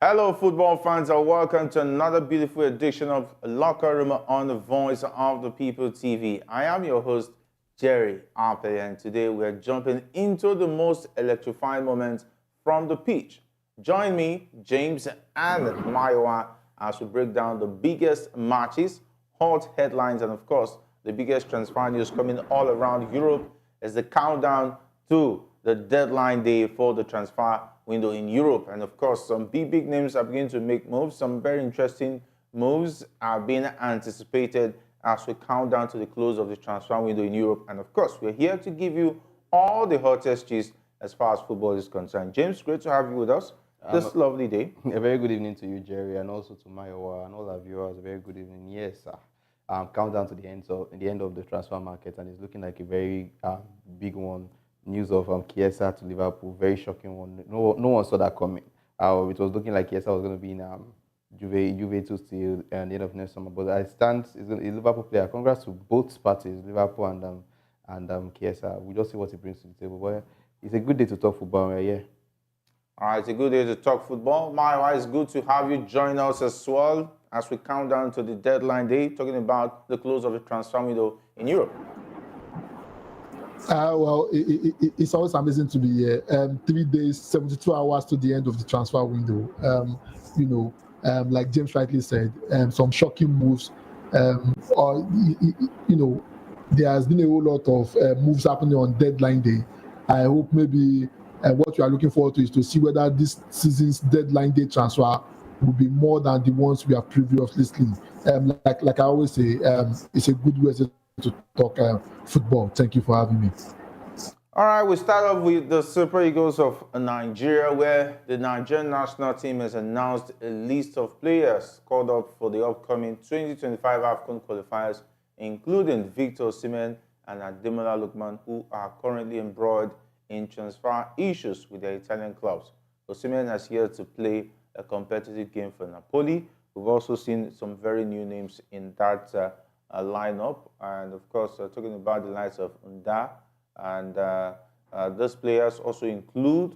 Hello, football fans, and welcome to another beautiful edition of Locker Room on the Voice of the People TV. I am your host, Jerry Ape, and today we are jumping into the most electrifying moments from the pitch. Join me, James and Maiwa, as we break down the biggest matches, hot headlines, and of course, the biggest transfer news coming all around Europe as the countdown to the deadline day for the transfer window in Europe. And of course, some big names are beginning to make moves. Some very interesting moves are being anticipated as we count down to the close of the transfer window in Europe. And of course, we're here to give you all the hottest gist as far as football is concerned. James, great to have you with us this lovely day. A very good evening to you, Jerry, and also to Mayowa and all our viewers. A very good evening. Yes, sir. Countdown to the end of the transfer market, and it's looking like a very big one. News of Chiesa to Liverpool, very shocking one. No one saw that coming. It was looking like Chiesa was going to be in Juve till the end of next summer. But I stand is a Liverpool player. Congrats to both parties, Liverpool and Chiesa. We just see what he brings to the table. But it's a good day to talk football. Yeah. All right, it's a good day to talk football. Maiwa, it's good to have you join us as well as we count down to the deadline day, talking about the close of the transfer window in Europe. It's always amazing to be here. 3 days, 72 hours to the end of the transfer window. Like James rightly said, some shocking moves. There has been a whole lot of moves happening on deadline day. I hope maybe what we are looking forward to is to see whether this season's deadline day transfer will be more than the ones we have previously seen. Like I always say, it's a good way to talk football. Thank you for having me. All right, we start off with the Super Eagles of Nigeria, where the Nigerian national team has announced a list of players called up for the upcoming 2025 AFCON qualifiers, including Victor Osimhen and Ademola Lookman, who are currently embroiled in transfer issues with their Italian clubs. Osimhen has yet to play a competitive game for Napoli. We've also seen some very new names in that lineup, and of course, talking about the likes of Unda, and those players also include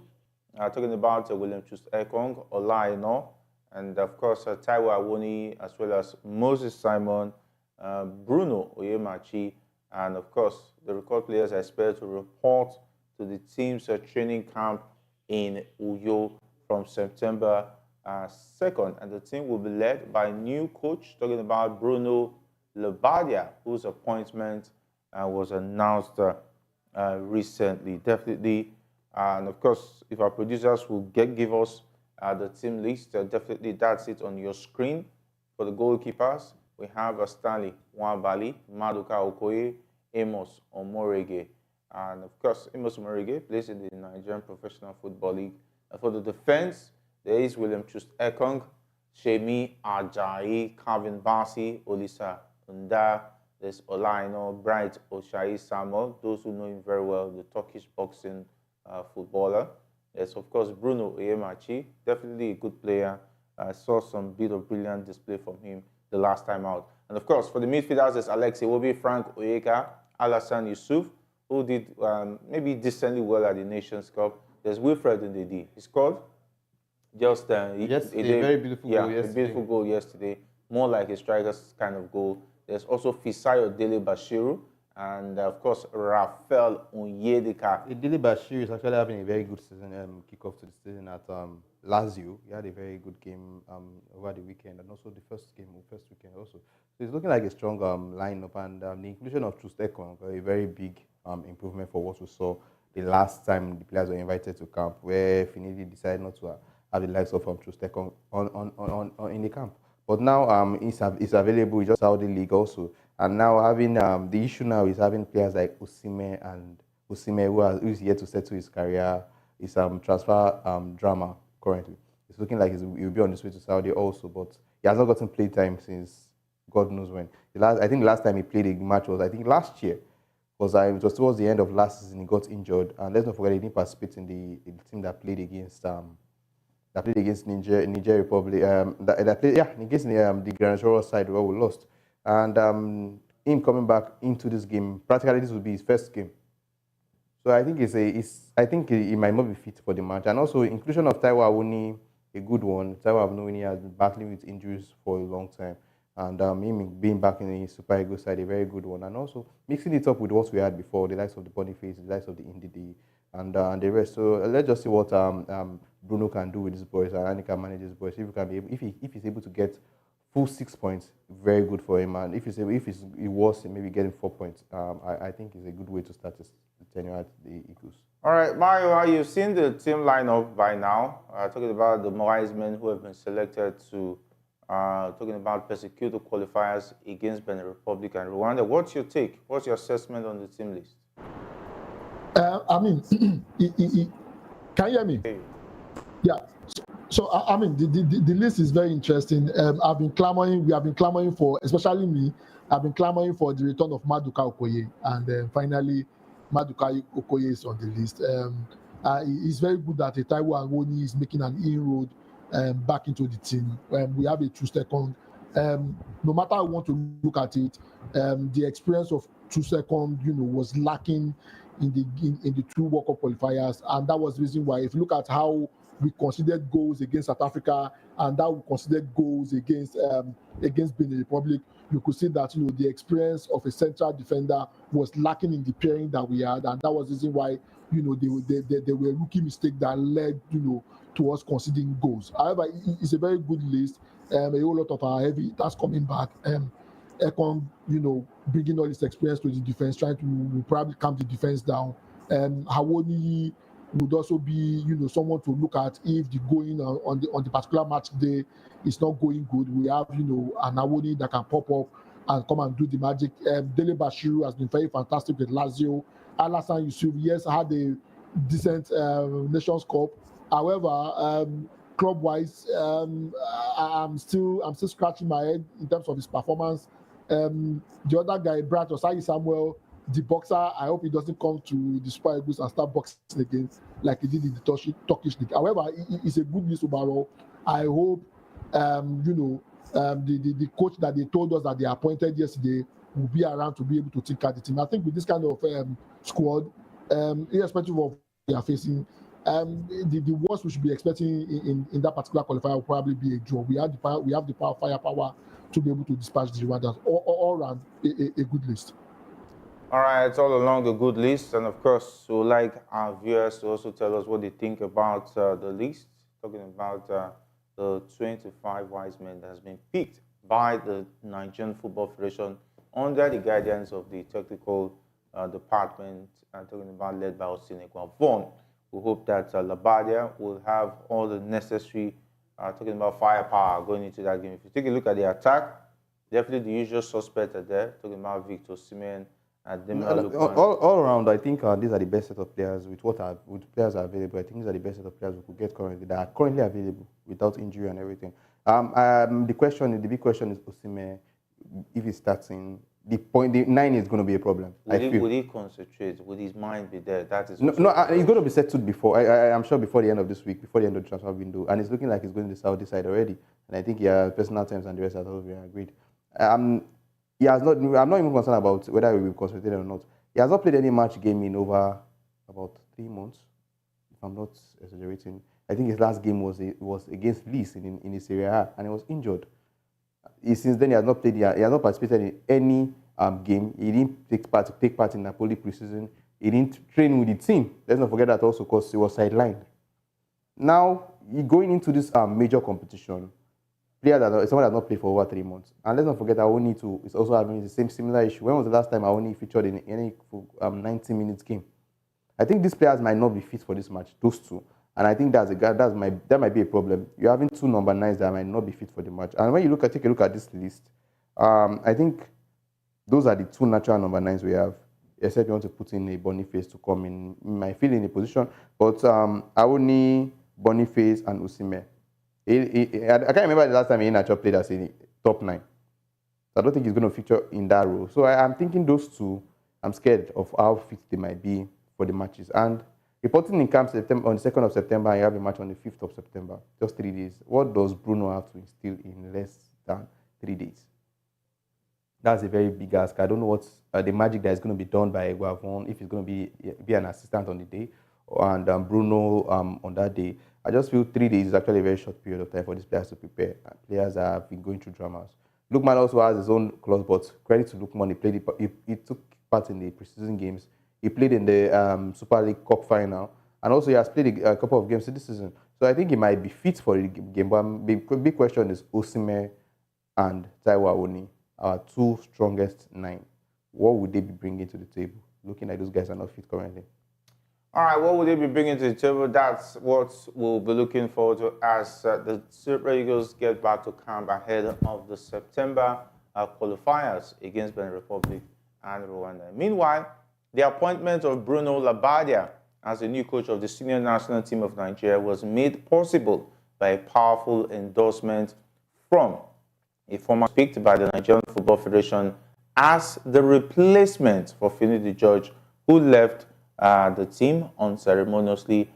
talking about William Chus-Ekong, Olaino, and of course Taiwo Awoni, as well as Moses Simon, Bruno Oyemachi, and of course the record players are expected to report to the team's training camp in Uyo from September 2nd, and the team will be led by a new coach, talking about Bruno Labbadia, whose appointment was announced recently. Definitely, and of course, if our producers will give us the team list, definitely that's it on your screen. For the goalkeepers, we have Stanley Nwabali, Maduka Okoye, Amos Omorege, and of course, Amos Omorege plays in the Nigerian Professional Football League. For the defense, there is William Chus-Ekong, Shemi Ajayi, Calvin Bassey, Olisa Unda, there's Olaino, Bright Oshai Samuel, those who know him very well, the Turkish boxing footballer. There's, of course, Bruno Oyemachi, definitely a good player. I saw some bit of brilliant display from him the last time out. And of course, for the midfielders, there's Alex Iwobi, Frank Oyeka, Alassane Yusuf, who did maybe decently well at the Nations Cup. There's Wilfred Ndidi. He scored just a very beautiful goal yesterday. A beautiful goal yesterday. More like a striker's kind of goal. There's also Fisayo Dele Bashiru, and of course, Rafael Onyedika. Dele Bashiru is actually having a very good season, kickoff to the season at Lazio. He had a very good game over the weekend, and also the first weekend also. So it's looking like a strong lineup, and the inclusion of Chus-Ekong, a very big improvement for what we saw the last time the players were invited to camp, where Finidi decided not to have the likes of Chus-Ekong on in the camp. But now it's available in just Saudi League also. And now having the issue now is having players like Osimhen who is yet to settle his career. It's transfer drama currently. It's looking like he'll be on his way to Saudi also, but he has not gotten play time since God knows when. I think last time he played a match was last year. Because it was towards the end of last season he got injured, and let's not forget he didn't participate in the team that played against Niger Republic. That played against the Granadero side where we lost, and him coming back into this game, practically this will be his first game. So I think I think he might not be fit for the match, and also inclusion of Taiwo Awoni a good one. Taiwo I've known he has been battling with injuries for a long time. And him being back in the Super Eagles side, a very good one. And also mixing it up with what we had before, the likes of the Boniface, the likes of the Ndidi, and the rest. So let's just see what Bruno can do with his boys and he can manage his boys. If he can be able, if he's able to get full 6 points, very good for him. And if he was maybe getting 4 points, I think it's a good way to start his tenure at the Eagles. All right, Mario, you've seen the team lineup by now. Talking about the wise men who have been selected to, talking about persecuted qualifiers against Benin Republic and Rwanda. What's your take? What's your assessment on the team list? I mean, can you hear me? Yeah. So I mean, the list is very interesting. We have been clamoring for, especially me, I've been clamoring for the return of Maduka Okoye, and finally, Maduka Okoye is on the list. It's very good that Taiwo Awoni is making an inroad back into the team. We have a true second. No matter how you want to look at it, the experience of true second, was lacking in the two World Cup qualifiers, and that was the reason why. If you look at how we considered goals against South Africa and that we considered goals against Benin Republic, you could see that the experience of a central defender was lacking in the pairing that we had, and that was the reason why they were rookie mistakes that led to us conceding goals. However, it's a very good list. A whole lot of our heavy hitters coming back. Ekong, bringing all this experience to the defense, trying to probably calm the defense down. Hawoni would also be, someone to look at if the going on the particular match day is not going good. We have, an Hawoni that can pop up and come and do the magic. Dele Bashiru has been very fantastic with Lazio. Alassane Yusuf, yes, had a decent Nations Cup. However, club-wise, I'm still scratching my head in terms of his performance. The other guy, Brad Osayi Samuel, the boxer, I hope he doesn't come to the Super Eagles and start boxing again like he did in the Turkish league. However, it's a good news overall. I hope, the coach that they told us that they appointed yesterday will be around to be able to take care of the team. I think with this kind of squad, irrespective of what they are facing, the worst we should be expecting in that particular qualifier will probably be a draw. We have the firepower to be able to dispatch the Rwandans. All around, a good list. All right, it's all along a good list. And of course, we would like our viewers to also tell us what they think about the list, talking about the 25 wise men that has been picked by the Nigerian Football Federation under the guidance of the technical department, talking about led by Osinekwa Vaughan. We hope that Labbadia will have all the necessary, talking about firepower going into that game. If you take a look at the attack, definitely the usual suspects are there, talking about Victor Osimhen, all around, I think these are the best set of players with players are available. I think these are the best set of players we could get currently that are currently available without injury and everything. The big question is Osimhen. If he's starting, the 9 is going to be a problem. Will he concentrate? Will his mind be there? That is no. He's going to be settled before. I'm sure before the end of this week, before the end of the transfer window, and it's looking like he's going to the Saudi side already. And I think personal terms and the rest have all been agreed. He has not. I'm not even concerned about whether he will be concentrated or not. He has not played any match game in over about 3 months, if I'm not exaggerating. I think his last game was against Leeds in the Serie A, and he was injured. Since then, he has not played. He has not participated in any game. He didn't take part in Napoli preseason. He didn't train with the team. Let's not forget that also because he was sidelined. Now, going into this major competition, someone that has not played for over 3 months. And let's not forget Awoni too is also having the same similar issue. When was the last time Awoni featured in any 90 minutes game? I think these players might not be fit for this match, those two. And I think that might be a problem. You're having 2 number 9s that might not be fit for the match. And when you take a look at this list, I think those are the 2 natural number 9s we have. Except you want to put in a Boniface to come in. My feel in a position. But Awoni, Boniface, and Osimhen. I can't remember the last time he actually played as a top 9. So I don't think he's going to feature in that role. So I'm thinking those 2, I'm scared of how fit they might be for the matches. And reporting in camp on the 2nd of September, and you have a match on the 5th of September, just 3 days. What does Bruno have to instill in less than 3 days? That's a very big ask. I don't know what's the magic that is going to be done by Vaughan, if he's going to be an assistant on the day, and Bruno on that day. I just feel 3 days is actually a very short period of time for these players to prepare. Players have been going through dramas. Lookman also has his own clause, but credit to Lookman, he took part in the preseason games. He played in the Super League Cup final, and also he has played a couple of games this season. So I think he might be fit for the game. But big question is Osimhen and Taiwo Awoniyi, our two strongest nine. What would they be bringing to the table? Looking like those guys are not fit currently. All right, what will they be bringing to the table? That's what we'll be looking forward to as the Super Eagles get back to camp ahead of the September qualifiers against Benin Republic and Rwanda. Meanwhile, the appointment of Bruno Labbadia as the new coach of the senior national team of Nigeria was made possible by a powerful endorsement from a former picked by the Nigerian Football Federation as the replacement for Finidi George, who left the team unceremoniously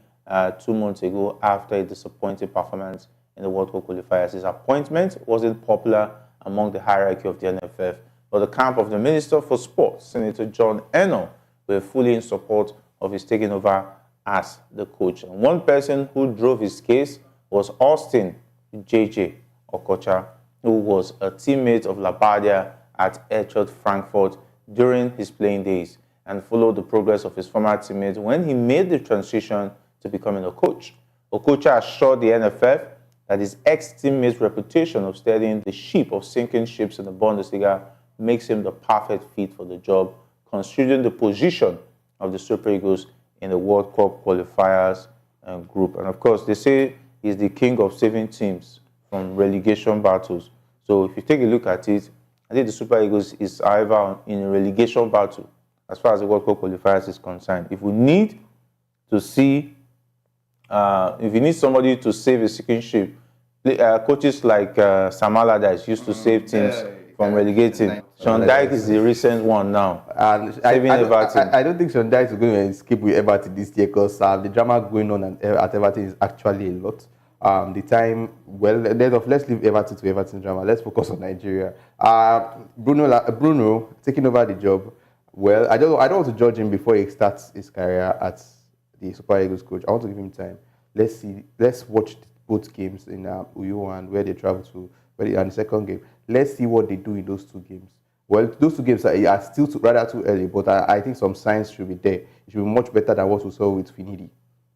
2 months ago after a disappointing performance in the World Cup qualifiers. His appointment wasn't popular among the hierarchy of the NFF, but the camp of the Minister for Sports, Senator John Eno, were fully in support of his taking over as the coach. And one person who drove his case was Austin JJ Okocha, who was a teammate of Labbadia at Eintracht Frankfurt during his playing days and followed the progress of his former teammate when he made the transition to becoming a coach. Okocha assured the NFF that his ex-teammate's reputation of steadying the ship of sinking ships in the Bundesliga makes him the perfect fit for the job, considering the position of the Super Eagles in the World Cup qualifiers group. And of course, they say he's the king of saving teams from relegation battles. So if you take a look at it, I think the Super Eagles is, however, in a relegation battle as far as the World Cup qualifiers is concerned. If we need to see, if you need somebody to save a sinking ship, coaches like Sam Allardyce used to save teams from relegating. Sean Dyche is the recent one now. And I don't think Sean Dyche is going to escape with Everton this year because the drama going on at Everton is actually a lot. Let's leave Everton to Everton drama. Let's focus on Nigeria. Bruno taking over the job. Well, I don't want to judge him before he starts his career at the Super Eagles coach. I want to give him time. Let's watch both games in Uyo and where they travel to, and the second game. Let's see what they do in those two games. Well, those two games are still rather too early, but I think some signs should be there. It should be much better than what we saw with Finidi.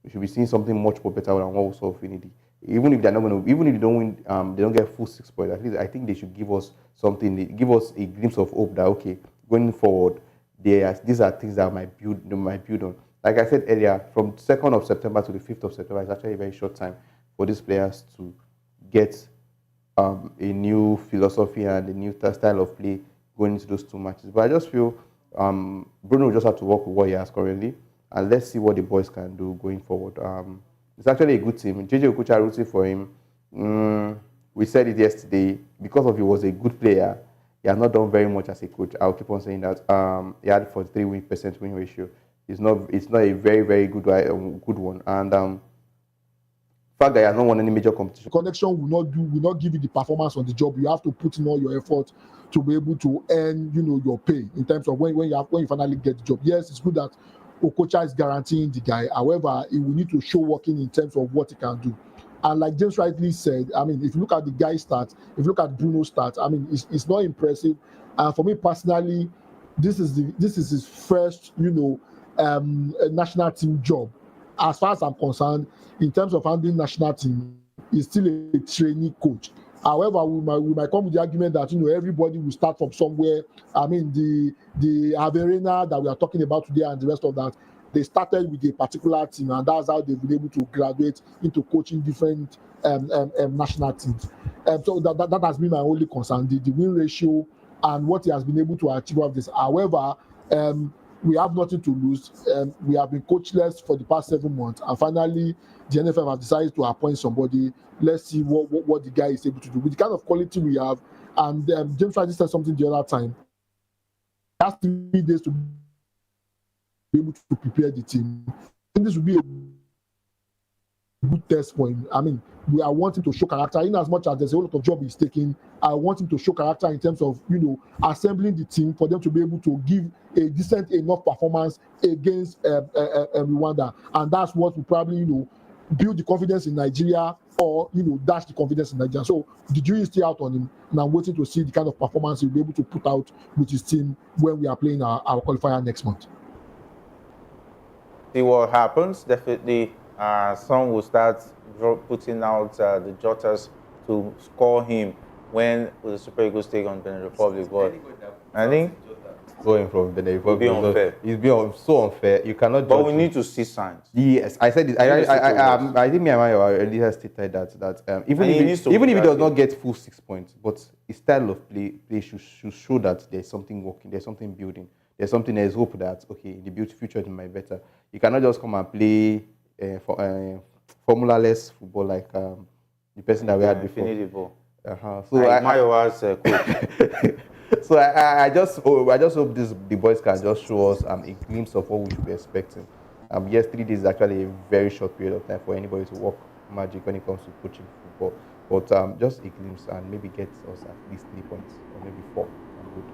We should be seeing something much more better than what we saw with Finidi. Even if they're not going to, even if they don't win, they don't get full 6 points. At least I think they should give us something, give us a glimpse of hope that okay, going forward, these are things that they might build on. Like I said earlier, from 2nd of September to the 5th of September is actually a very short time for these players to get a new philosophy and a new style of play going into those 2 matches. But I just feel Bruno will just have to work with what he has currently, and let's see what the boys can do going forward. It's actually a good team. JJ Okocha rooting for him. We said it yesterday, because of he was a good player, he has not done very much as a coach. I'll keep on saying that. He had 43% win ratio. It's not a very, very good one. And fact that he has not won any major competition. Connection will not give you the performance on the job. You have to put in all your effort to be able to earn, your pay in terms of when you finally get the job. Yes, it's good that Okocha is guaranteeing the guy. However, he will need to show working in terms of what he can do. And like James rightly said, I mean, if you look at the guy's stats, if you look at Bruno's stats, I mean, it's not impressive. And for me personally, this is his first, national team job. As far as I'm concerned, in terms of handling national team, he's still a trainee coach. However, we might come with the argument that everybody will start from somewhere. I mean, the Averena that we are talking about today and the rest of that, they started with a particular team, and that's how they've been able to graduate into coaching different national teams. So that has been my only concern: the win ratio and what he has been able to achieve of this. However, we have nothing to lose. We have been coachless for the past 7 months, and finally, the NFF have decided to appoint somebody. Let's see what the guy is able to do with the kind of quality we have. And James Rice said something the other time. He has 3 days to be able to prepare the team. And this will be good test for him. I mean, I want him to show character. In as much as there's a lot of job he's taking, I want him to show character in terms of assembling the team for them to be able to give a decent enough performance against Rwanda, and that's what will probably build the confidence in Nigeria, or dash the confidence in Nigeria. So the jury is still out on him, and I'm waiting to see the kind of performance he'll be able to put out with his team when we are playing our qualifier next month. See what happens. Definitely, some will start putting out the jotters to score him when the Super Eagles take on Benin Republic. But I think going from Benin Republic be unfair. It's been so unfair. You cannot. But we need to see signs. Yes, I said it. I think me and Mayo earlier stated that even if he does not get full 6 points, but his style of play should show that there's something working, there's something building, there's something. There's hope that in the future it might be better. You cannot just come and play formula-less football like the person that we had before. So Mayo was coach. So I just hope the boys can just show us a glimpse of what we should be expecting. Yes, 3 days is actually a very short period of time for anybody to work magic when it comes to coaching football. But just a glimpse and maybe get us at least 3 points or maybe 4. I'm good.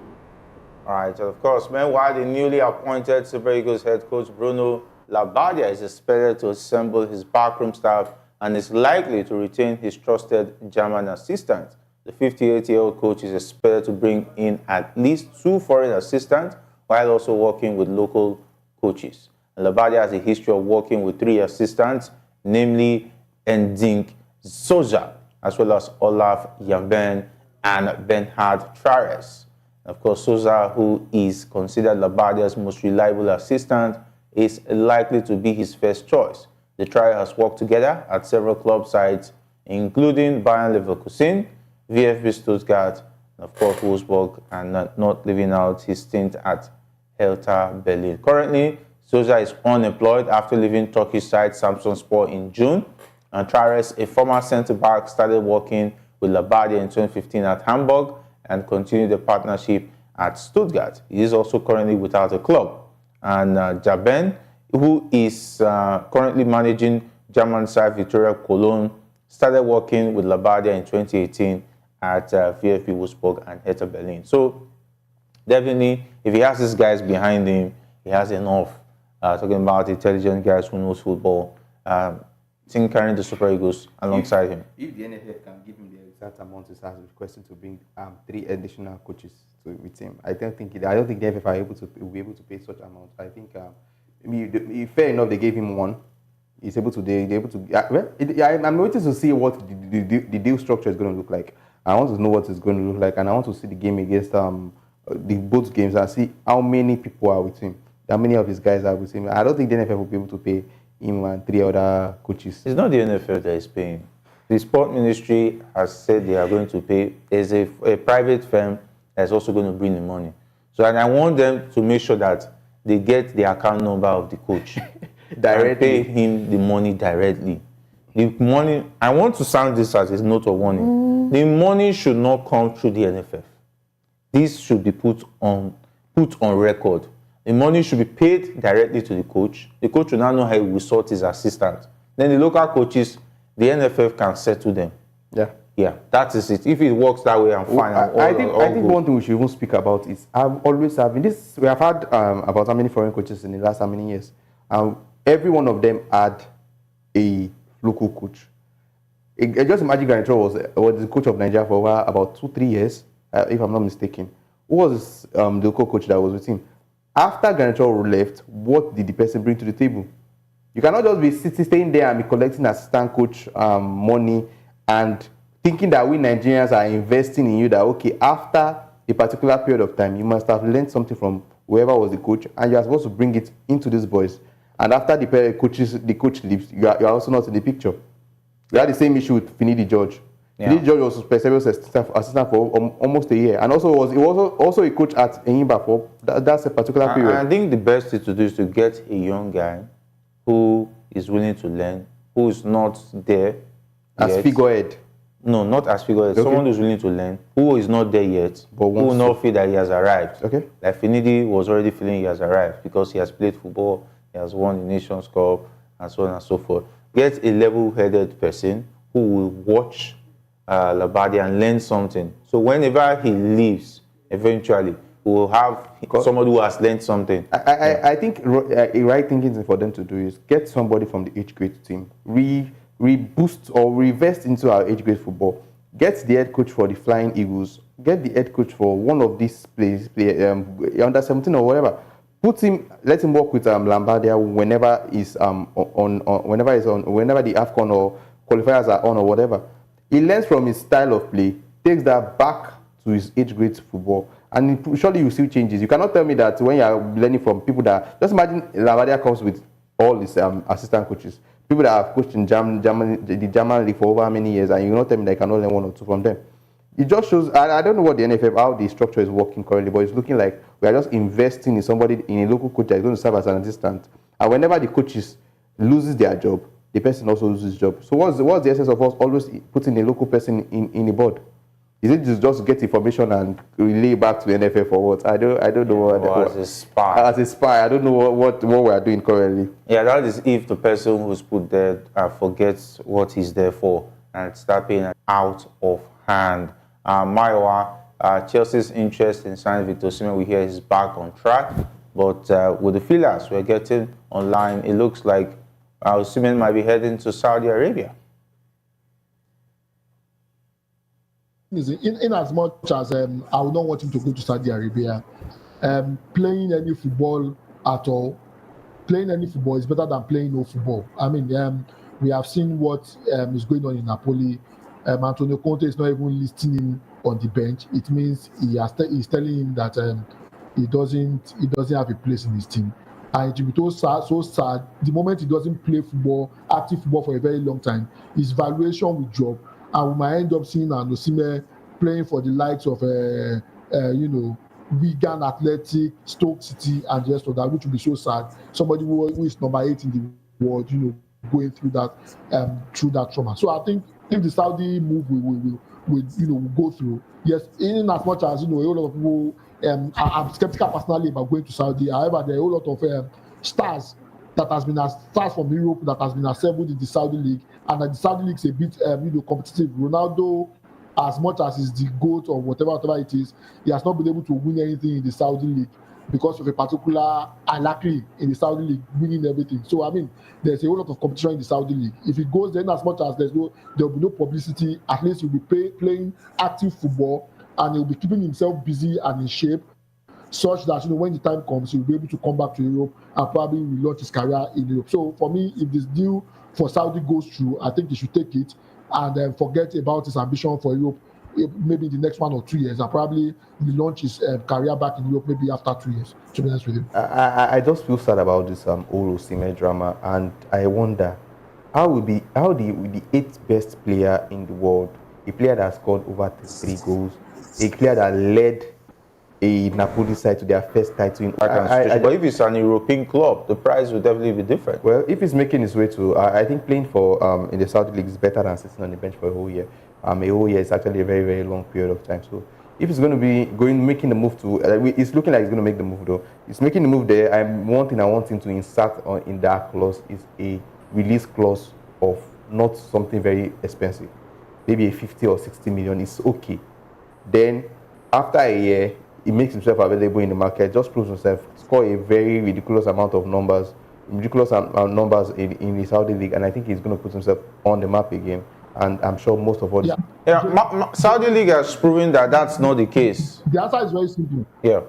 All right, so of course, meanwhile, the newly appointed Super Eagles head coach Bruno Labbadia is expected to assemble his backroom staff and is likely to retain his trusted German assistant. The 58-year-old coach is expected to bring in at least 2 foreign assistants while also working with local coaches. And Labbadia has a history of working with 3 assistants, namely Ndink Soja, as well as Olaf Jaben and Bernhard Trares. Of course, Sosa, who is considered Labbadia's most reliable assistant, is likely to be his first choice. The trio has worked together at several club sites, including Bayern Leverkusen, VfB Stuttgart, and of course Wolfsburg, and not leaving out his stint at Hertha Berlin. Currently, Sosa is unemployed after leaving Turkish side Samsunspor in June, and Trares, a former centre-back, started working with Labbadia in 2015 at Hamburg and continued the partnership at Stuttgart. He is also currently without a club. And Jaben, who is currently managing German side Victoria Cologne, started working with Labbadia in 2018 at VfB Wolfsburg and Hertha Berlin. So definitely, if he has these guys behind him, he has enough. Talking about intelligent guys who knows football, carrying the Super Eagles alongside him. If the NFF can give him the exact amount he has requested to bring 3 additional coaches with him, I don't think the NFF are will be able to pay such amount. I think fair enough, they gave him 1. He's able to. They're able to. I'm waiting to see what the deal structure is going to look like. I want to know what it's going to look like, and I want to see the game against both games and see how many people are with him. How many of his guys are with him. I don't think the NFL will be able to pay him and 3 other coaches. It's not the NFL that is paying. The sport ministry has said they are going to pay. There's a private firm that's also going to bring the money. So, and I want them to make sure that they get the account number of the coach. Directly pay him the money directly. The money, I want to sound this as a note of warning. The money should not come through the NFF. This should be put on record. The money should be paid directly to the coach. The coach will now know how he will sort his assistant. Then the local coaches, the NFF can settle them. Yeah, that is it. If it works that way, I'm fine. I think one thing we should even speak about is we have had about how many foreign coaches in the last how many years. Every one of them had a local coach. Just imagine Garnier was the coach of Nigeria for about 2-3 years, if I'm not mistaken. Who was the local coach that was with him? After Garnier left, what did the person bring to the table? You cannot just be staying there and be collecting assistant coach money and thinking that we Nigerians are investing in you, that okay, after a particular period of time, you must have learned something from whoever was the coach, and you are supposed to bring it into these boys. And after the coach leaves, you are also not in the picture. We had the same issue with Finidi George. Yeah. Finidi George was Perseverance assistant for almost a year, and he was also a coach at Enyimba for that's a particular period. I think the best thing to do is to get a young guy who is willing to learn, who is not there as figurehead. No, not as figurehead. Okay. Someone who's willing to learn, who is not there yet, but who will not feel that he has arrived. Okay. Like Finidi was already feeling he has arrived because he has played football. He has won the Nations Cup and so on and so forth. get a level-headed person who will watch Labbadia and learn something. So whenever he leaves, eventually, we will have somebody who has learned something. I think a right thinking for them to do is get somebody from the age grade team, reboost or reinvest into our age grade football. Get the head coach for the Flying Eagles. Get the head coach for one of these players, under 17 or whatever. Put him, let him work with Labbadia whenever he's whenever the AFCON or qualifiers are on or whatever. He learns from his style of play, takes that back to his age grade football, and surely you see changes. You cannot tell me that when you are learning from people that, just imagine Labbadia comes with all his assistant coaches, people that have coached in the German league for over how many years, and you cannot tell me that you cannot learn one or two from them. It just shows, I don't know what the NFF, how the structure is working currently, but it's looking like we are just investing in somebody, in a local coach that is going to serve as an assistant. And whenever the coaches loses their job, the person also loses his job. So what's the essence of us always putting a local person in the board? Is it just get information and relay back to the NFF or what? I don't know what. As a spy. As a spy, I don't know what we are doing currently. Yeah, that is if the person who's put there forgets what he's there for and start paying out of hand. Maiwa, Chelsea's interest in signing Victor Osimhen, we hear is back on track. But with the feelers we're getting online, it looks like Osimhen might be heading to Saudi Arabia. In as much as I would not want him to go to Saudi Arabia, playing any football at all, playing any football is better than playing no football. I mean, we have seen what is going on in Napoli. Antonio Conte is not even listing him on the bench. It means he's telling him that he doesn't have a place in his team. And it will be so sad. The moment he doesn't play football, active football for a very long time, his valuation will drop. And we might end up seeing Osimhen playing for the likes of, Wigan Athletic, Stoke City, and the rest of that, which will be so sad. Somebody who is number 8 in the world, going through that trauma. So I think if the Saudi move will go through, yes, in as much as a whole lot of people, I'm skeptical personally about going to Saudi. However, there are a whole lot of stars from Europe that has been assembled in the Saudi league, and the Saudi league is a bit competitive. Ronaldo, as much as he's the GOAT or whatever it is, he has not been able to win anything in the Saudi league because of a particular unlucky in the Saudi league winning everything. So I mean, there's a whole lot of competition in the Saudi league. If it goes then, as much as there will be no publicity, at least he'll be playing active football and he'll be keeping himself busy and in shape, such that when the time comes, he'll be able to come back to Europe and probably relaunch his career in Europe. So for me, if this deal for Saudi goes through, I think he should take it and forget about his ambition for Europe. Maybe in the next 1 or 2 years, and probably relaunch his career back in Europe maybe after 2 years, to be honest with you. I just feel sad about this whole Osimhen drama, and I wonder how will the 8th best player in the world, a player that scored over 3 goals, a player that led a Napoli side to their first title in but if it's an European club, the price will definitely be different. Well, if he's making his way to, I think playing for in the Saudi league is better than sitting on the bench for a whole year. A whole year is actually a very, very long period of time. So if he's going to be making the move to, it's looking like he's going to make the move though. He's making the move there. One thing I want him to insert in that clause is a release clause of not something very expensive. Maybe a 50 or 60 million is okay. Then after a year, he makes himself available in the market, just proves himself, score a very ridiculous amount of numbers, in the Saudi league, and I think he's going to put himself on the map again. And I'm sure most of all, Saudi league has proven that that's not the case. The answer is very simple. Jeff,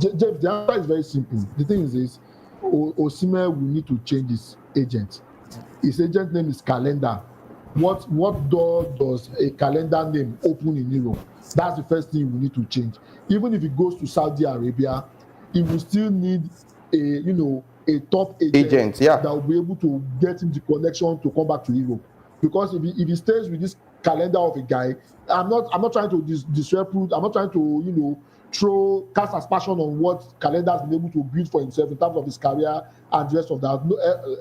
the answer is very simple. The thing is this: Osimhen will need to change his agent. His agent name is Calendar. What door does a Calendar name open in Europe? That's the first thing we need to change. Even if he goes to Saudi Arabia, he will still need a top agent that will be able to get him the connection to come back to Europe. Because if he stays with this Calendar of a guy, I'm not trying to disrepute. I'm not trying to cast aspersion on what Calendar has been able to build for himself in terms of his career and the rest of that. No,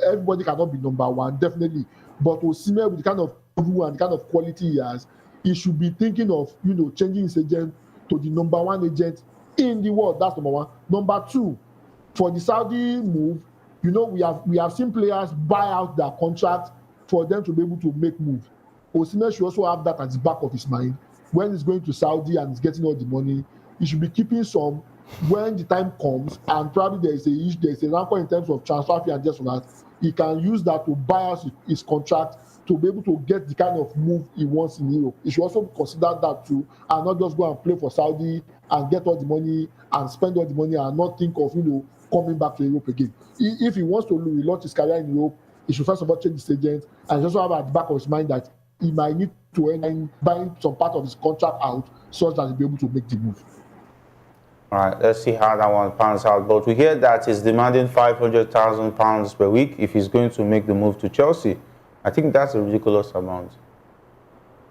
everybody cannot be number one, definitely. But Osimhen, with the kind of level and the kind of quality he has, he should be thinking of changing his agent to the number 1 agent in the world. That's number 1. Number 2, for the Saudi move, You know, we have seen players buy out their contract for them to be able to make moves. Osimhen should also have that at the back of his mind when he's going to Saudi and he's getting all the money. He should be keeping some when the time comes, and probably there's a rancor in terms of transfer fee and just for that. He can use that to buy out his contract to be able to get the kind of move he wants in Europe. He should also consider that too, and not just go and play for Saudi and get all the money and spend all the money and not think of coming back to Europe again. If he wants to relaunch his career in Europe, he should first of all change his agent and also have at the back of his mind that he might need to end up buying some part of his contract out such that he'll be able to make the move. All right, let's see how that one pans out. But we hear that he's demanding £500,000 per week if he's going to make the move to Chelsea. I think that's a ridiculous amount.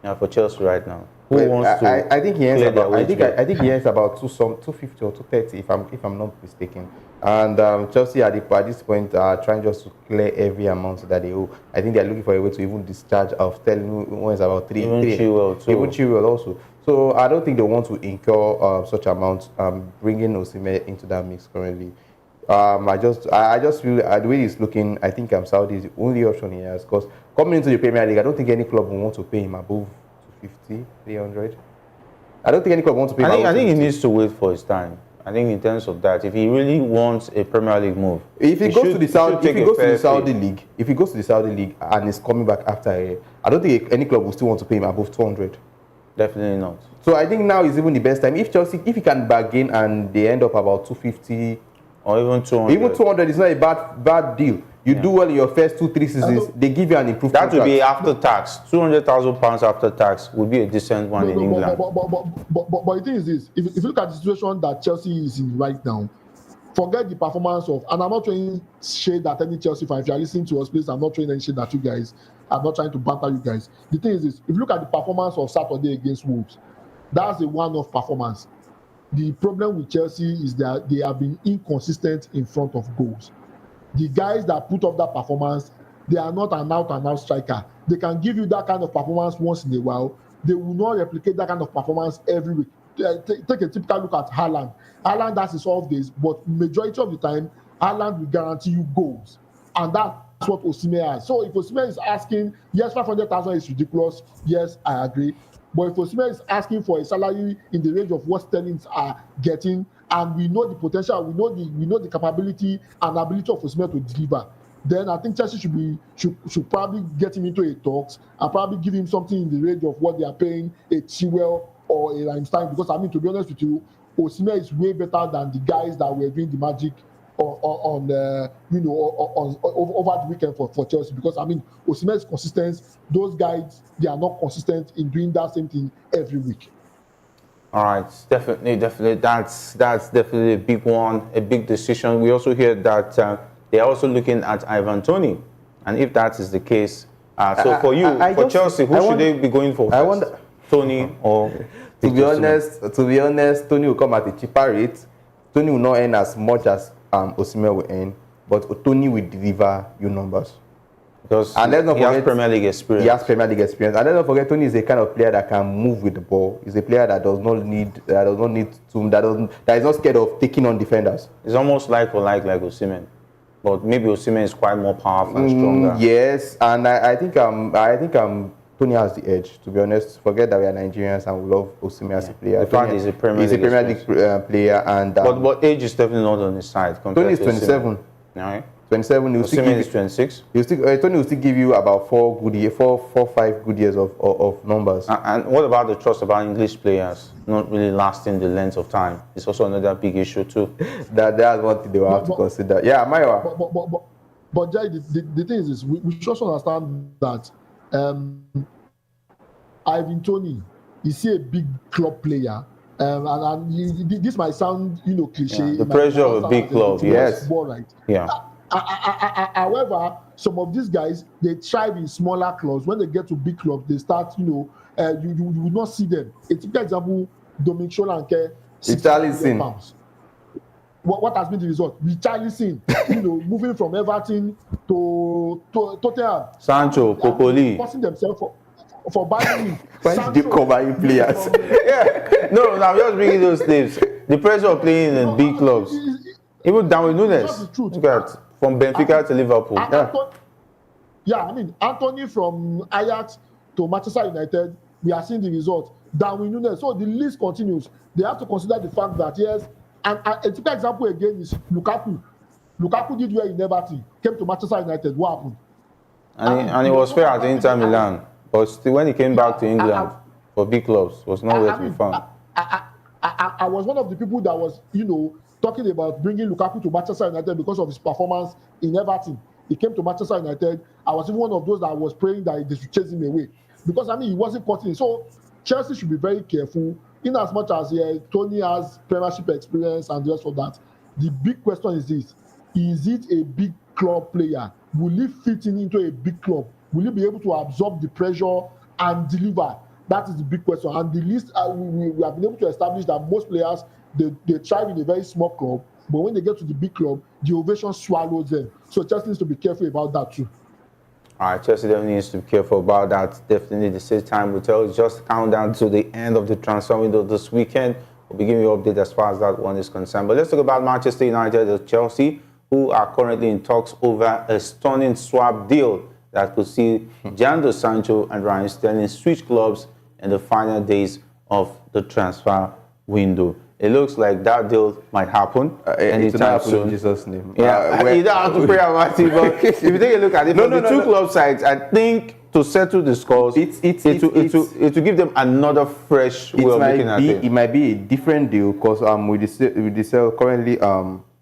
Yeah, for Chelsea right now. Who wants to? I think he earns about. I think he earns about 250 or 230 if I'm not mistaken. And Chelsea at this point are trying just to clear every amount that they owe. I think they're looking for a way to even discharge of Sterling, who is about three. Even Chilwell also. So I don't think they want to incur such amounts. Bringing Osimhen into that mix currently. I just feel the way he's looking, I think Saudi is the only option he has. Because coming into the Premier League, I don't think any club will want to pay him above 250, 300. I don't think any club wants to pay him. I think he needs to wait for his time. I think in terms of that, if he really wants a Premier League move, if he goes to the Saudi league, and is coming back after a year, I don't think any club will still want to pay him above 200. Definitely not. So I think now is even the best time. If Chelsea, if he can bargain and they end up about 250 or even 200, even 200 is not a bad deal. You do well in your first 2-3 seasons, they give you an improved contract. That would be after tax. £200,000 after tax would be a decent one in England. But the thing is this: if you look at the situation that Chelsea is in right now, forget the performance of. And I'm not trying shade at any Chelsea fan. If you are listening to us, please, I'm not trying any shade at you guys. I'm not trying to banter you guys. The thing is this: if you look at the performance of Saturday against Wolves, that's a one-off performance. The problem with Chelsea is that they have been inconsistent in front of goals. The guys that put up that performance, they are not an out-and-out striker. They can give you that kind of performance once in a while. They will not replicate that kind of performance every week. Take a typical look at Haaland. Haaland has his off days, but majority of the time, Haaland will guarantee you goals. And that's what Osimhen has. So if Osimhen is asking, yes, 500,000 is ridiculous. Yes, I agree. But if Osimhen is asking for a salary in the range of what Sterlings are getting, and we know the potential, we know the capability and ability of Osimhen to deliver, then I think Chelsea should probably get him into a talks and probably give him something in the range of what they are paying a Chilwell or a Limestein. Because I mean, to be honest with you, Osimhen is way better than the guys that were doing the magic over the weekend for Chelsea. Because I mean, Osimhen is consistent. Those guys, they are not consistent in doing that same thing every week. All right, definitely. That's definitely a big one, a big decision. We also hear that they're also looking at Ivan Toney, and if that is the case, so for you, for Chelsea, who should they be going for? I wonder, Toney or? To be honest, Toney will come at a cheaper rate. Toney will not earn as much as Osimhen will earn, but Toney will deliver you numbers. Because he has Premier League experience. He has Premier League experience. And let's not forget, Toney is a kind of player that can move with the ball. He's a player that is not scared of taking on defenders. It's almost like Osimhen, but maybe Osimhen is quite more powerful and stronger. Yes, and I think Toney has the edge. To be honest, forget that we are Nigerians and we love Osimhen as a player. The fact he's a Premier League player, and but age is definitely not on his side. Toney is 27. Right. 27. Osimhen is 26. Toney will still give you about 5 good years of numbers. And what about the trust about English players not really lasting the length of time? It's also another big issue too. That's one thing they will have to consider. Yeah, Maiwa. But Jai, the thing is this: we should also understand that Ivan Toney is a big club player. This might sound, cliche. Yeah, the pressure of a big club, yes. Ball, right? Yeah. However, some of these guys, they thrive in smaller clubs. When they get to big clubs, they start, you will not see them. A typical example, Dominic Solanke, £60 What has been the result? Richarlison, moving from Everton to Tottenham. Sancho, Popoli. Forcing themselves for buying. Why did you cover you players? No, I'm just bringing those names. The pressure of playing in big clubs. Even Darwin Núñez. That's the truth. Look at from Benfica to Liverpool. I mean, Anthony from Ajax to Manchester United, we are seeing the result. Darwin Núñez. So the list continues. They have to consider the fact that, yes, and a typical example again is Lukaku. Lukaku did well in Everton, came to Manchester United. What happened? And it was fair at Inter Milan. But still, when he came back to England for big clubs, was nowhere to be found. I was one of the people that was, talking about bringing Lukaku to Manchester United because of his performance in Everton. He came to Manchester United. I was even one of those that was praying that they should chase him away. Because, he wasn't cutting. So, Chelsea should be very careful. In as much as Tony has Premiership experience and the rest of that, the big question is this. Is it a big club player? Will he fit into a big club? Will he be able to absorb the pressure and deliver? That is the big question. And the list, we have been able to establish that most players, they thrive in a very small club, but when they get to the big club, the ovation swallows them. So Chelsea needs to be careful about that too. All right, Chelsea definitely needs to be careful about that. Definitely the same time will tell. Just countdown to the end of the transfer window this weekend. We'll be giving you an update as far as that one is concerned. But let's talk about Manchester United and Chelsea, who are currently in talks over a stunning swap deal that could see Jadon Sancho and Raheem Sterling switch clubs in the final days of the transfer window. It looks like that deal might happen anytime soon. In Jesus' name. Yeah, you don't have to pray about it, but if you take a look at it, the two club sides, I think to settle the scores, it will give them another fresh way of looking at it. It might be a different deal because with the sale currently,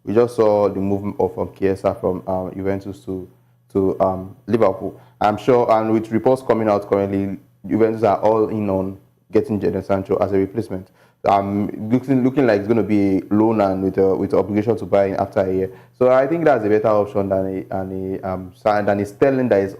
we just saw the movement of Chiesa from Juventus to Liverpool. I'm sure, and with reports coming out currently, Juventus are all in on getting Jadon Sancho as a replacement. Looking like it's going to be a loan and with the obligation to buy after a year. So I think that's a better option than a Sterling that is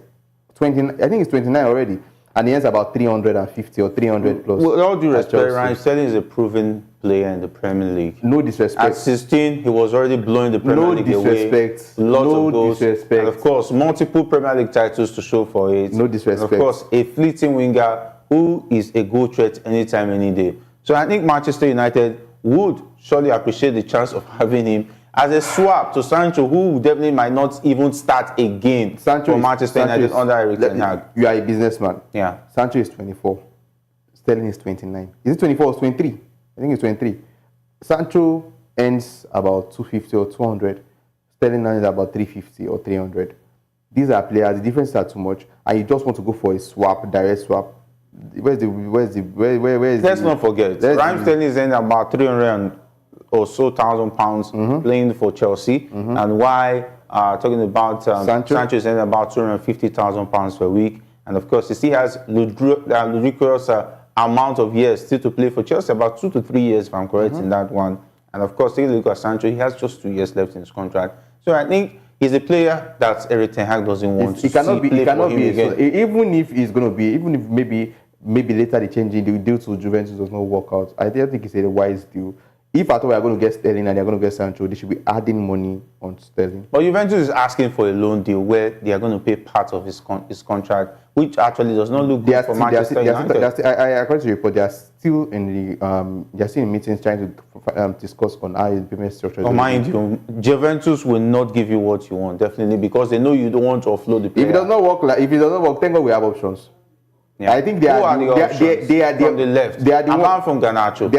20. I think it's 29 already, and he has about 350 or 300 plus. With all due respect, Raheem Sterling is a proven player in the Premier League. No disrespect. At 16, he was already blowing the Premier League away. Lots of goals. Disrespect. And of course, multiple Premier League titles to show for it. No disrespect. And of course, a fleeting winger who is a goal threat anytime, any day. So I think Manchester United would surely appreciate the chance of having him as a swap to Sancho, who definitely might not even start again for Manchester United under Erik ten Hag. You are a businessman. Yeah. Sancho is 24. Sterling is 29. Is it 24 or 23? I think it's 23. Sancho earns about 250 or 200. Sterling earns about 350 or 300. These are players. The differences are too much, and you just want to go for a swap, direct swap. Let's not forget, Raheem Sterling is in about 300 or so £1,000 playing for Chelsea, and why talking about Sancho is in about £250,000 per week, and of course he still has ludicrous amount of years still to play for Chelsea, about 2 to 3 years if I'm correct in that one, and of course take a look at Sancho, he has just 2 years left in his contract, so I think he's a player that Erik ten Hag doesn't want to see play for him again. Even if he's going to be, even if maybe later the changing the deal to Juventus does not work out, I don't think it's a wise deal. If at all we are going to get Sterling and they are going to get Sancho, they should be adding money on Sterling. But Juventus is asking for a loan deal where they are going to pay part of his contract, which actually does not look good for Manchester United. According to the report, they are still in meetings trying to discuss on how the payment structure. But mind you, Juventus will not give you what you want, definitely, because they know you don't want to offload the player. If it does not work, thank God we have options. Yeah. I think they are from the left. They are the apart from Garnacho.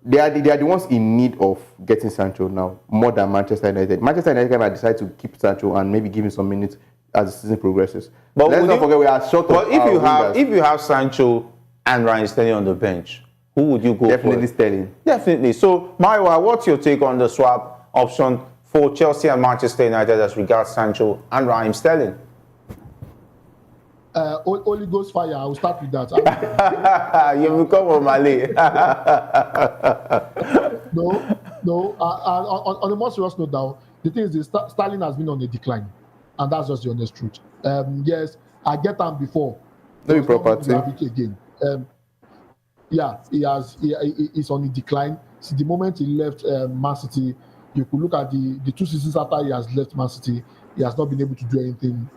They are the ones in need of getting Sancho now more than Manchester United. Manchester United might decide to keep Sancho and maybe give him some minutes as the season progresses. But let's not forget we are short of our wingers. If you have Sancho and Raheem Sterling on the bench, who would you go for? Definitely Sterling. Definitely. So, Maiwa, what's your take on the swap option for Chelsea and Manchester United as regards Sancho and Raheem Sterling? Holy Ghost fire. I will start with that. You become O'Malley. No. On a more serious note, now the thing is, Sterling has been on a decline, and that's just the honest truth. Yes, I get them before. No property again. He's on a decline. See, the moment he left Man City, you could look at the 2 seasons after he has left Man City, he has not been able to do anything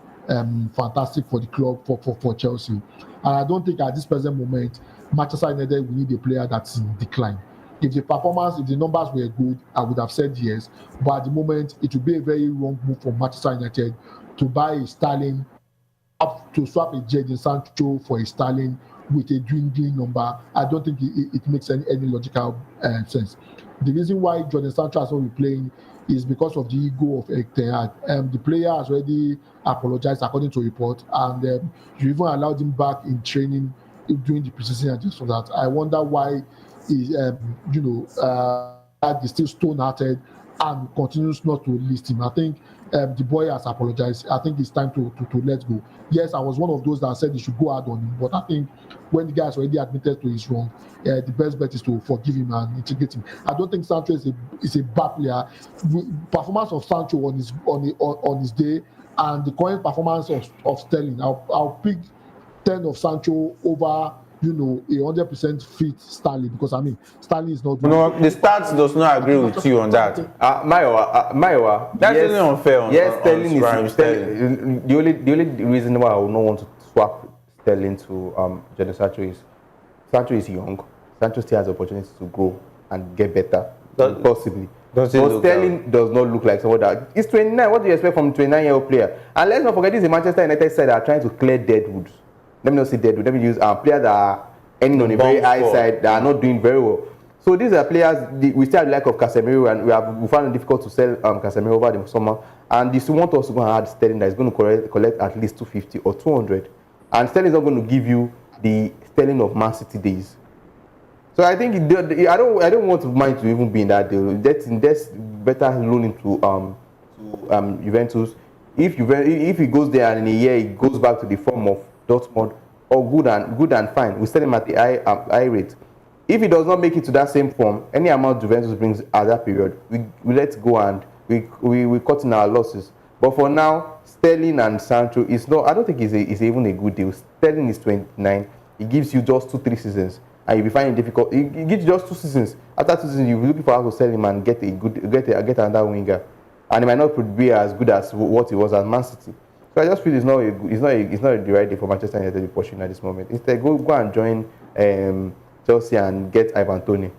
fantastic for the club, for Chelsea. And I don't think at this present moment, Manchester United will need a player that's in decline. If the numbers were good, I would have said yes. But at the moment, it would be a very wrong move for Manchester United to buy a Sterling, to swap a Jadon Sancho for a Sterling with a dwindling number. I don't think it makes any logical sense. The reason why Jadon Sancho has not been playing is because of the ego of Erik ten Hag. The player has already apologized according to report, and you even allowed him back in training during the preseason and just for that. I wonder why is is still stone-hearted and continues not to list him. I think the boy has apologized. I think it's time to let go. Yes, I was one of those that said he should go hard on him, but I think when the guy has already admitted to his wrong, the best bet is to forgive him and integrate him. I don't think Sancho is a bad player. Performance of Sancho on his day and the current performance of Sterling, I'll pick 10 of Sancho over 100% fit Stanley, because I mean Stanley is not. The stats does not agree with you on that. Maiwa, that's really unfair. Yes, Sterling. The only reason why I would not want to swap Sterling to Jadon Sancho is Sancho is young. Sancho still has the opportunity to grow and get better, possibly. But Sterling does not look like someone that is 29. What do you expect from a 29-year-old player? And let's not forget, this is a Manchester United side that are trying to clear deadwood. Let me not say deadwood. Let me use players that are ending on a very high side, that are not doing very well. So these are players, we still have the like of Casemiro, and we found it difficult to sell Casemiro over the summer. And this want us to go and add Sterling that is going to collect at least 250 or 200. And Sterling is not going to give you the Sterling of Man City days. So I think I don't want mind to even be in that deal. That's better loan into Juventus. If he goes there and in a year he goes back to the form of Dortmund, or good and fine, we sell him at the high rate. If he does not make it to that same form, any amount Juventus brings at that period, we let go and we cut in our losses. But for now, Sterling and Sancho is not. I don't think it's even a good deal. Sterling is 29. He gives you just 2-3 seasons, and you'll be finding it difficult. He gives you just 2 seasons. After 2 seasons, you'll be looking for how to sell him and get another winger, and he might not be as good as what he was at Man City. So I just feel it's not the right day for Manchester United to be pushing at this moment. Instead, go and join Chelsea and get Ivan Toney.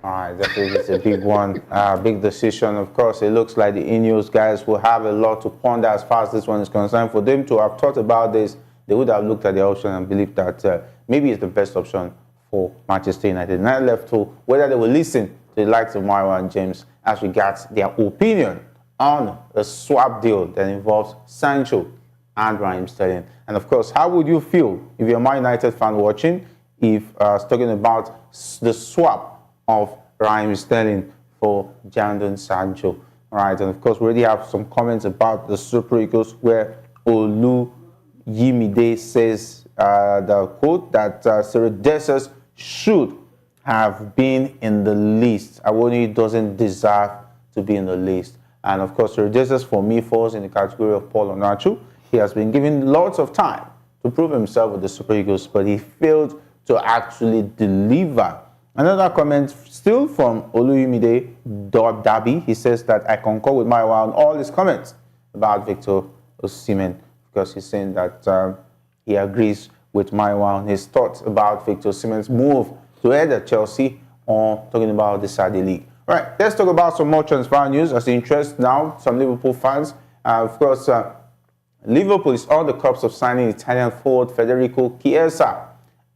All right, definitely it's a big one, big decision. Of course, it looks like the Ineos guys will have a lot to ponder as far as this one is concerned. For them to have thought about this, they would have looked at the option and believed that maybe it's the best option for Manchester United. Now left to whether they will listen to the likes of Mario and James as regards their opinion on a swap deal that involves Sancho and Raheem Sterling. And of course, how would you feel if you're a Man United fan watching, if talking about the swap of Raheem Sterling for Jadon Sancho? All right, and of course, we already have some comments about the Super Eagles where Olu Yimide says the quote that Ceredeses should have been in the list. Awoni doesn't deserve to be in the list. And of course, Ceredeses for me falls in the category of Paul Onachu. He has been given lots of time to prove himself with the Super Eagles, but he failed to actually deliver. Another comment still from Oluyimide Dabi. He says that I concur with Maiwa on all his comments about Victor Osimhen, because he's saying that he agrees with Maiwa on his thoughts about Victor Osimhen's move to either Chelsea or talking about the Saudi League. All right, let's talk about some more transfer news as interest now. Some Liverpool fans, of course, Liverpool is on the cusp of signing Italian forward Federico Chiesa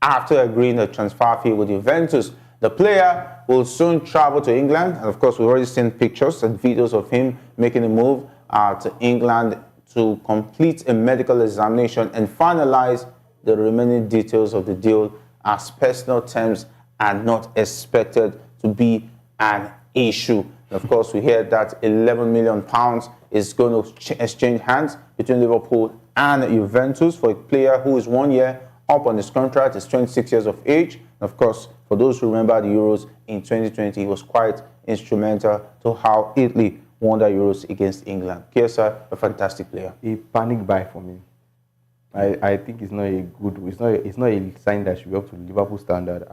after agreeing a transfer fee with Juventus. The player will soon travel to England, and of course, we've already seen pictures and videos of him making a move to England to complete a medical examination and finalize the remaining details of the deal, as personal terms are not expected to be an issue. And of course, we hear that £11 million is going to exchange hands between Liverpool and Juventus for a player who is 1 year up on his contract, is 26 years of age. And of course, for those who remember the Euros in 2020, he was quite instrumental to how Italy won the Euros against England. Chiesa, a fantastic player. A panic buy for me. I think it's not a good. It's not a sign that should be up to Liverpool standard.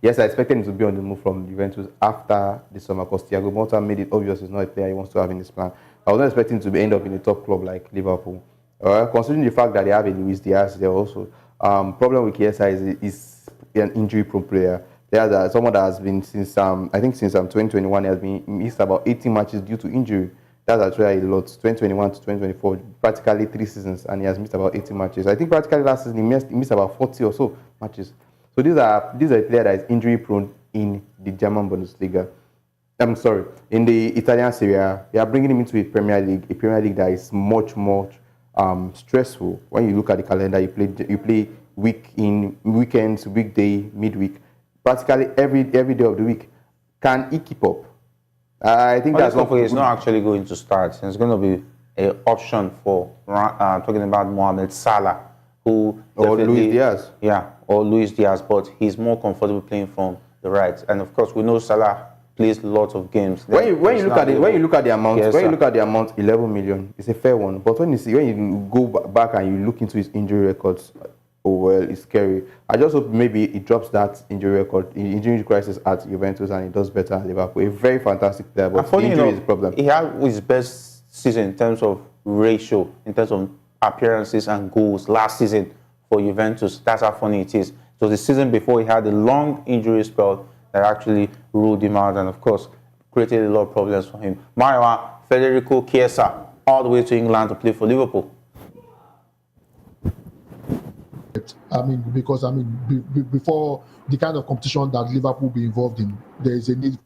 Yes, I expected him to be on the move from Juventus after the summer, because Thiago Motta made it obvious he's not a player he wants to have in his plan. I was not expecting him to end up in a top club like Liverpool. Considering the fact that they have a Luis Diaz there also. Problem with Chiesa is an injury-prone player. There's someone that has been since I think since 2021 he has been missed about 18 matches due to injury. That's actually a lot. 2021 to 2024, practically 3 seasons, and he has missed about 18 matches. I think practically last season he missed about 40 or so matches. So these are a player that is injury prone in the German Bundesliga. I'm sorry, in the Italian Serie A, they are bringing him into a Premier League that is much more stressful. When you look at the calendar, you play weekends, weekday, midweek, practically every day of the week. Can he keep up? I think that's not. He's not actually going to start. It's going to be an option for talking about Mohamed Salah, who or Luis Diaz. Yeah, or Luis Diaz, but he's more comfortable playing from the right. And of course, we know Salah plays lots of games. When you look at the amount, 11 million, it's a fair one. But when you go back and you look into his injury records, oh well, it's scary. I just hope maybe he drops that injury crisis at Juventus and he does better at Liverpool. A very fantastic player, but the injury is a problem. He had his best season in terms of ratio, in terms of appearances and goals last season for Juventus. That's how funny it is. So the season before, he had a long injury spell that actually ruled him out and, of course, created a lot of problems for him. Mariwa, Federico Chiesa, all the way to England to play for Liverpool. Because before the kind of competition that Liverpool be involved in, there is a need.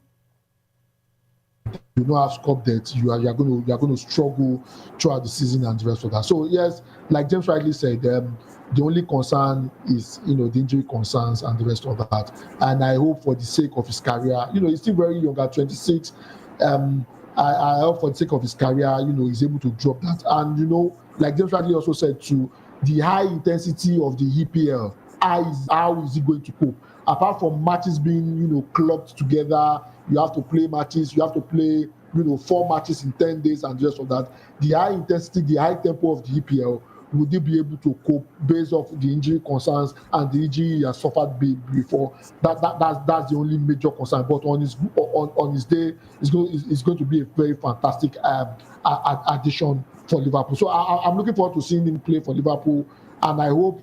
You don't have scope that you are going to struggle throughout the season and the rest of that. So yes, like James rightly said, the only concern is the injury concerns and the rest of that. And I hope for the sake of his career, he's still very young at 26. I hope for the sake of his career, he's able to drop that. And like James rightly also said too, the high intensity of the EPL, how is he going to cope? Apart from matches being, clubbed together, you have to play matches, you have to play, 4 matches in 10 days and the rest of that. The high intensity, the high tempo of the EPL, would they be able to cope based off the injury concerns and the injury he has suffered before? That's the only major concern. But on his day, it's going to be a very fantastic addition for Liverpool. So I'm looking forward to seeing him play for Liverpool, and I hope,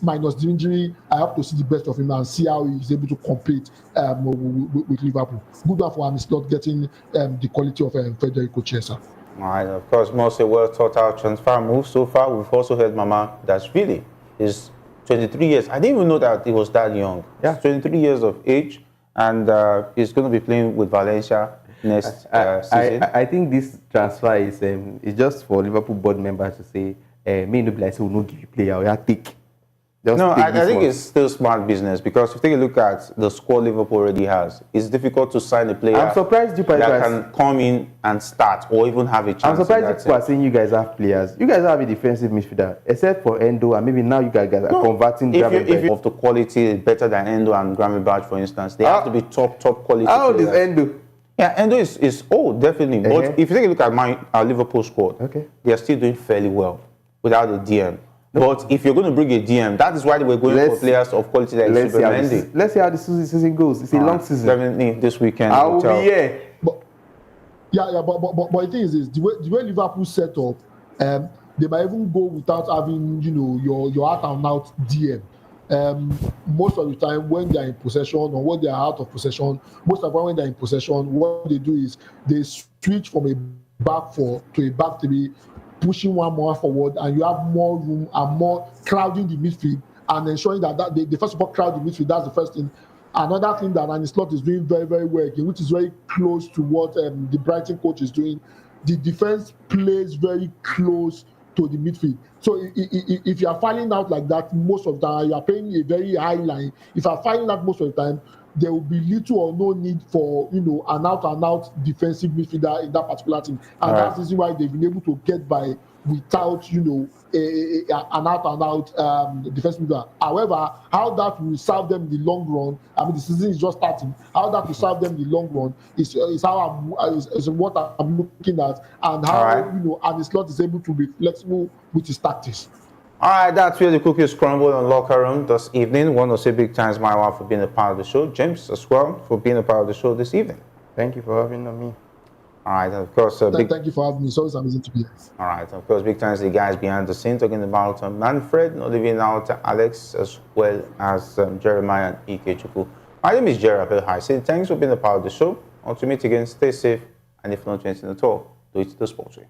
minus the injury, I hope to see the best of him and see how he's able to compete with Liverpool. Good one for him is not getting the quality of Federico Chiesa. All right, of course, most well thought out transfer move so far. We've also heard Mama Dashvili is 23 years. I didn't even know that he was that young. Yeah, 23 years of age, and he's going to be playing with Valencia next season. I think this transfer is just for Liverpool board members to say, may not be like, so we'll not give you player, or take. No, I think it's still smart business, because if you take a look at the squad Liverpool already has, it's difficult to sign a player I'm surprised that can come in and start or even have a chance. I'm surprised people are saying you guys have players. You guys have a defensive midfielder, except for Endo, and maybe now you guys are converting if of the quality better than Endo and Gravenberch, for instance. They have to be top quality. How old is Endo? Yeah, Endo is old, definitely. But if you take a look at our Liverpool squad, they are still doing fairly well without a DM. But if you're going to bring a DM, that is why we're going for players of quality that is super handy. Let's see how the season goes. It's a long season. Definitely this weekend. I will be here. But the thing is the way Liverpool set up, they might even go without having your out and out DM. Most of the time when they are in possession or when they are out of possession, most of the time when they're in possession, what they do is they switch from a back 4 to a back 3, pushing one more forward, and you have more room and more crowding the midfield and ensuring that they first of all crowd the midfield. That's the first thing. Another thing that Arne Slot is doing very, very well again, which is very close to what the Brighton coach is doing. The defense plays very close to the midfield. So if you are filing out like that most of the time, you are playing a very high line. If you are filing out most of the time, there will be little or no need for an out defensive midfielder in that particular team, and that's the reason why they've been able to get by without an out defensive midfielder. However, how that will serve them in the long run, the season is just starting. How that will serve them in the long run is what I'm looking at, and how Arne Slot is able to be flexible with his tactics. All right, that's where the cookies crumble in the locker room this evening. Want to say big thanks, my wife, for being a part of the show. James, as well, for being a part of the show this evening. Thank you for having me. All right, of course. Thank you for having me. It's always amazing to be here. All right, of course, big thanks to the guys behind the scenes, talking about Manfred, not leaving out Alex, as well as Jeremiah and Ike Chukwu. My name is Jerry Abel saying thanks for being a part of the show. Until we meet again, stay safe, and if not anything at all, do it the sports way.